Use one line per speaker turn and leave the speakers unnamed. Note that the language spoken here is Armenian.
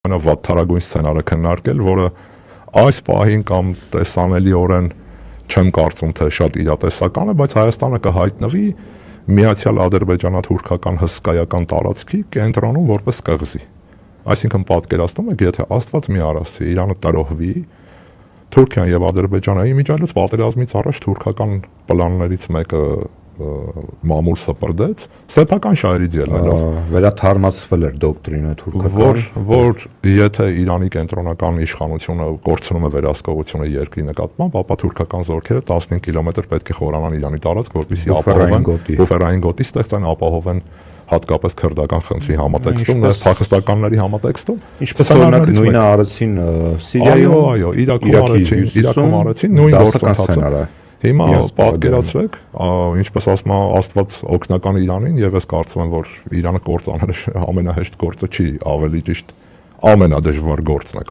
Ամենավատ թարագույն սցենարը քննարկել, որը այս պահին կամ տեսանելիորեն չեմ կարծում, թե շատ իրատեսական է, բայց Հայաստանը կհայտնվի Միացյալ Ադրբեջանա-թուրքական հսկայական տարածքի կենտրոնում որպես կղզի։ Այսինքն պատկերացնում եք, եթե Աստված մի արասի, Իրանը տրոհվի, Թուրքիան եւ Ադրբեջանը իմիջիայլոց պատերազմից առաջ թուրքական պլաններից մեկը մամուլ սպրդեց, սեփական շահերից ելնելով
վերաթարմացվել էր դոկտրինը թուրքական,
որ եթե Իրանի կենտրոնական իշխանությունը կորցնում է վերահսկողությունը երկրի նկատմամբ, ապա թուրքական զորքերը 15 կիլոմետր պետք է խորանան Իրանի տարածք, որպեսզի ապահովեն բուֆերային գոտի ստեղծեն, ապահովեն հատկապես քրդական խնդրի համատեքստում, փախստականների համատեքստում,
ինչպես օրինակ նույնը արեցին Սիրիայում,
այո, Իրաքում արեցին նույն գործընթացը։ Հիմա պատկերացրեք, ինչպես ասում է Աստված օգնական Իրանին, եւ ես կարծում եմ, որ Իրանը կործանել ամենահեշտ գործը չի, ավելի ճիշտ ամենադժվար գործն է։